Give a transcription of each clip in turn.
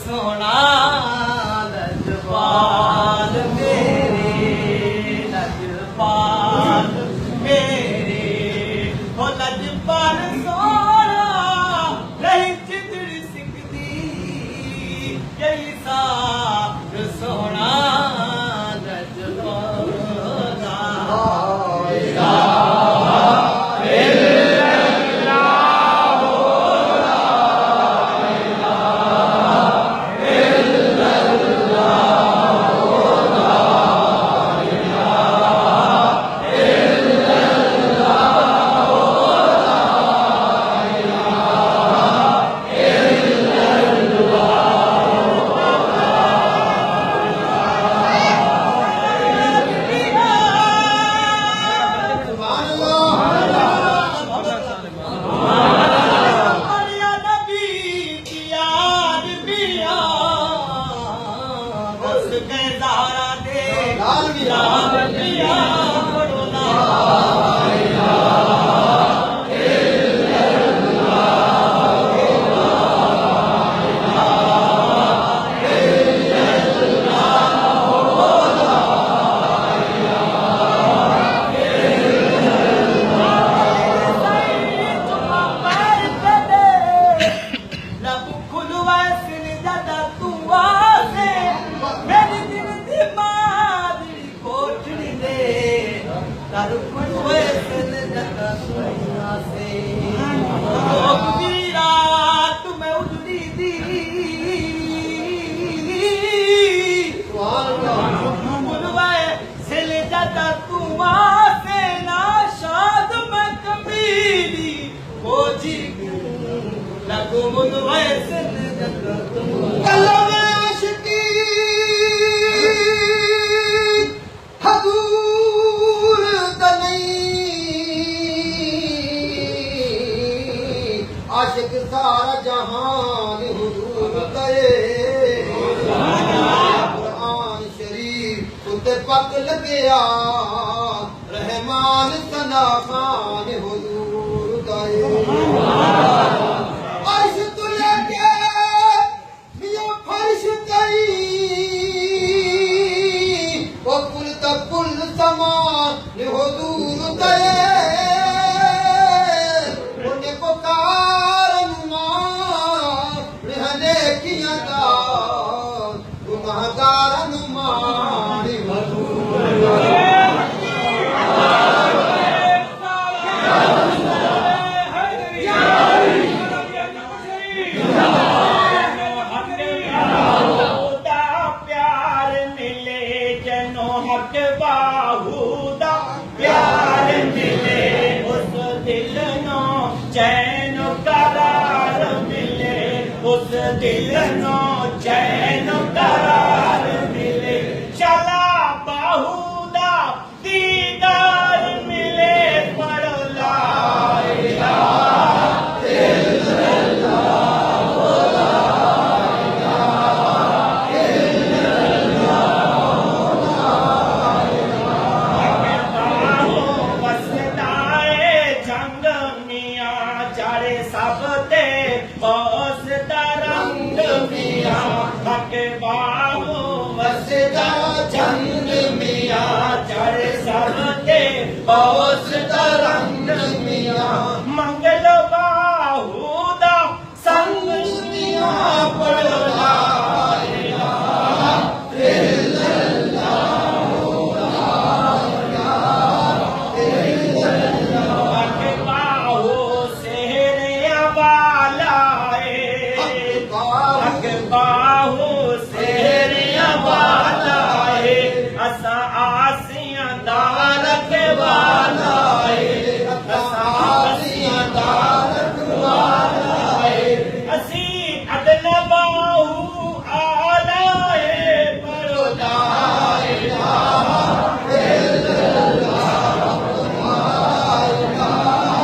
सोना लजपाल मेरे, लजपाल मेरे, हो लजपाल सोना रही चितड़ी सिकदी यही सार सोना लजपाल आशिक सारा जहान हुजूर गए कुरान शरीफ उते पक लग्या रहमान सना खान हुजूर गए अर्श तो लेके मियां फर्श गई वो कुल तक कुल समान हुजूर गए दिल नो चैन करार मिले, चला बाहुदा दीदार मिले, पढ़ ला इलाहा इल्लल्लाह ला इलाहा इल्लल्लाह। वसदाए जंग मियां चारे सबते जंग मियां चढ़ सबते बौस तरंग मियां मंगल बाहुदा संग मियां पढ़ ला इलाहा इल्लल्लाह ला इलाहा इल्लल्लाह। हक बाहु सेहरे वाला हक बाहु सेहरे वाला असा आसियां दार के वाला असा आसियां दार के वाला असी अदल बाहु आला पढ़ो ला इलाहा इल्लल्लाह ला इलाहा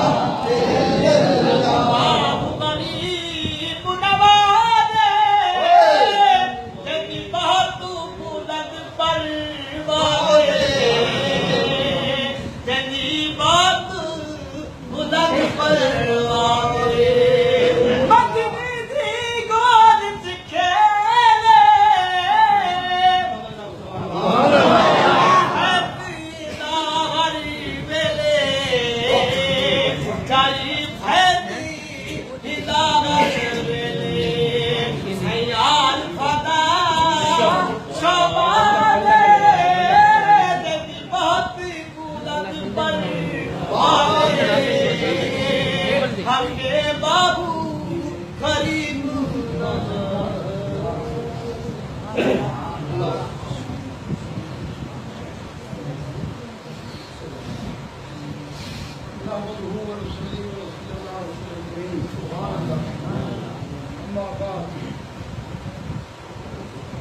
इल्लल्लाह। बाहु गरीब नवाज़े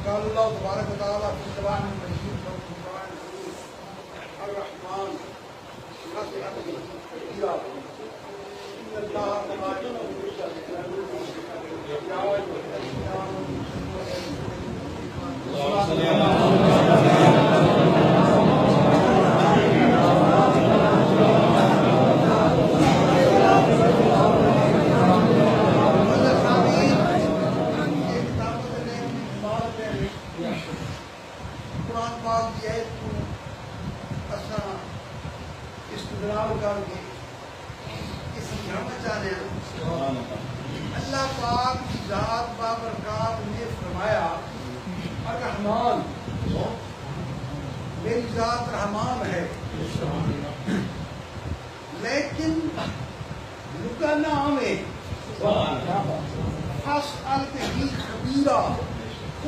قال الله تبارك وتعالى في كلام المجيد والقرآن الكريم الرحمن خلق كثيرا إن الله ملائكته يصلون على النبي يا أيها الذين آمنوا صلوا कुरान पाक की आयत को असा इस्तदलाल करके इस समझाना चाहते हैं। अल्लाह पाक की जात बाबरकात ने फरमाया अर्रहमान, मेरी जात रहमान है, लेकिन लुका नाम है फस्अल बिही खबीरा,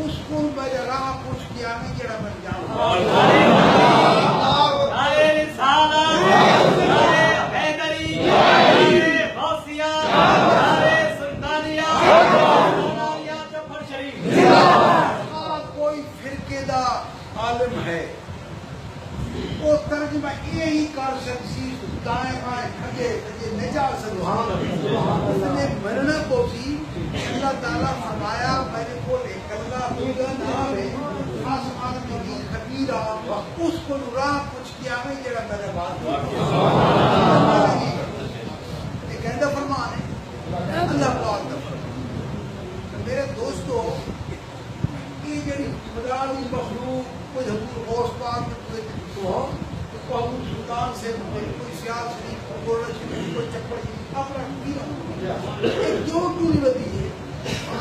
उसको बजरा कुछ किया में जड़ा बन जाऊं। नारे रिसालत, नारे हैदरी, नारे गौसिया, नारे सुल्तानिया, नारे जफर शरीफ। कोई फिरकेदा आलिम है वो तर्जमा यही कर सकती, दाएं बाएं खजे खजे न जा सकती। उसने मरना को सी अल्लाह ताला फरमाया मेरे को अल्लाह दूंगा नाम है आसमान में भी खबीरा, उसको राह कुछ किया में जरा मेरे बात ये कहता फरमान है अल्लाह पाक का फरमान। मेरे दोस्तों ये जड़ी खुदाली मखलूक कोई हजूर गौस पाक में कोई सुल्तान से कोई सियाल शरीफ कोई चप्पड़ अपना क्यों टूरी बदी है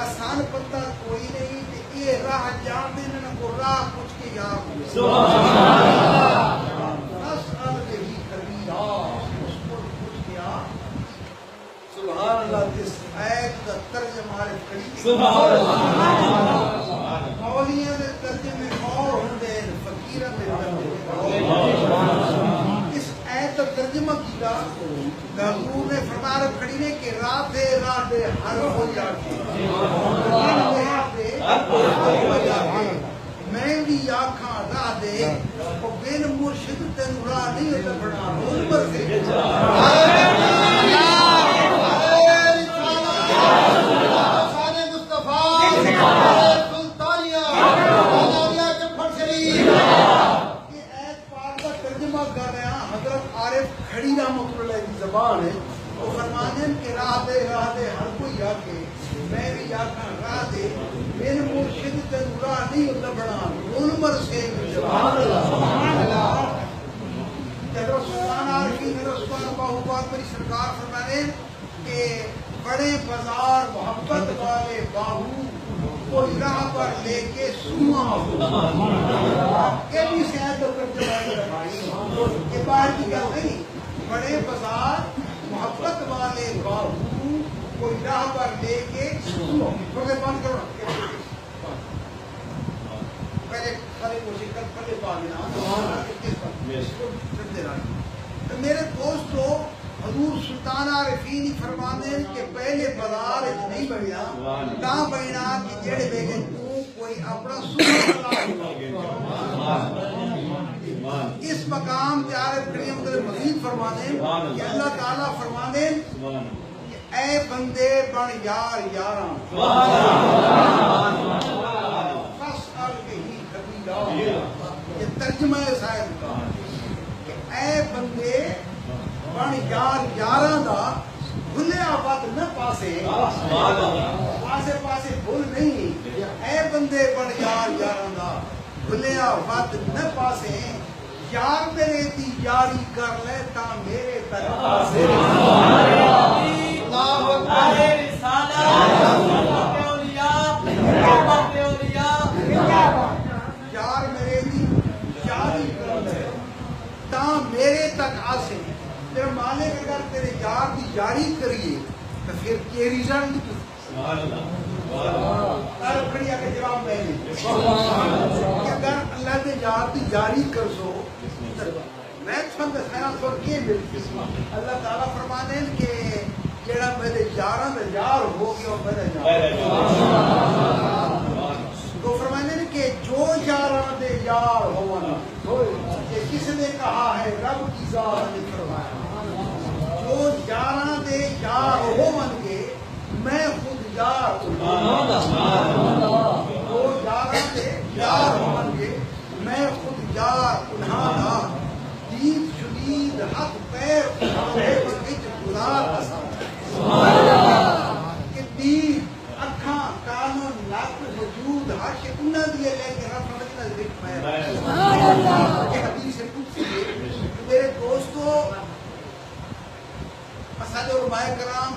आसान पता कोई नहीं, ये राह जान देने न को राह कुछ के याद सुभान अल्लाह। इस आयत का तर्जुमा मौलिया के तर्जुमे और होंगे फकीर में इस आयत का तर्जुमा किया हुजूर ने फरमाया खड़ी ने कि रात हर हो जाती मैं भी आखा राह दे और बिन मुर्शिद तेन राह नहीं लभना उम्र से खड़ी रहमतुल्लाह की ज़बान है वो फरमाने के राह दे हर कोई आके मैं भी आखा राह दे मेरे मुर्शिद ते राह नहीं लभना उम्र से सुभान अल्लाह। जब सुल्तान आरफी ने रसूल बाहुबाग मेरी सरकार फरमाने के बड़े बाजार मोहब्बत वाले बाहू कोई राह पर लेके सुमा ये भी शायद ये बाहर की गल नहीं, बड़े बाजार मोहब्बत वाले बाहू कोई राह पर लेके सुनो थोड़े बंद करो पहले सारे कोशिश कर पहले तो मेरे दोस्तों हजूर सुल्तान आरिफीन फरमाने के पहले बाजार नहीं बढ़िया ना बढ़ना कि जेड़े बेगे तू कोई अपना इस मकाम तैयार करीम मजीद फरमाने कि अल्लाह ताला फरमाने ऐ बंदे बन यार यारा फस्अल बिही खबीरा, ये तर्जुमा है शायद का कि ऐ बंदे बन यार यारा दा भुलिया वत न पासे आसे पासे भूल नहीं। ऐ बंदे बन यार यारा दा भुलिया वत न पासे, यार मेरे दी यारी कर ले ता मेरे तरफासे। नारे रिसालत, औलिया, यार मेरे दी यारी कर ले ता मेरे तक आसे। तेरे मालिक अगर तेरे यार की यारी करिए तो फिर के रिजल्ट खड़िया के जवाब देंगे अगर अल्लाह के यार की यारी कर सो मैं के अल्लाह ताला फरमाने के जेड़ा मेरे यारां दा यार हो गया मेरा यार तो फरमाने के ज़ात ने फरमाया जो यारां दे यार होवणगे मैं खुद यार जो यारां दे यार होवणगे मैं खुद यार उन्हां दा दीद शुदीद हक पैर उठावे पर विच गुज़ार असां कि दीद अखां कानून नक वजूद हर शे उन्हां दी लेके रब ने जिक्र पाया ये हदीस से कुछ मेरे दोस्तों असांजो उलमाए कराम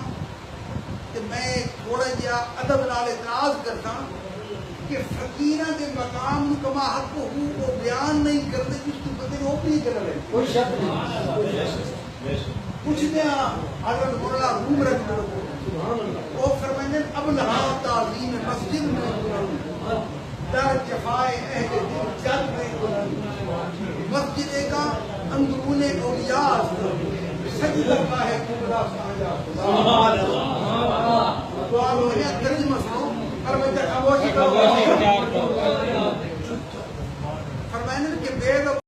कि मैं थोड़ा जिहा अदब नाल इतराज करता कि फकीरां दे मकाम नूं कमा हक हो वो बयान नहीं करते जिस तू बंदे ने ओपरी कर ले कोई शक नहीं पूछते हैं हजरत मौलाना रूम रख दो वो फरमाते हैं अब लहा ताज़ीम मस्जिद में दर जफाए अहले दिल जग में मस्जिद का अंदरूने औलिया सजदा का है कुबरा साजा सुभान अल्लाह तो आप मुझे तर्जुमा सुनो और मैं खामोशी करो फरमाने के बेद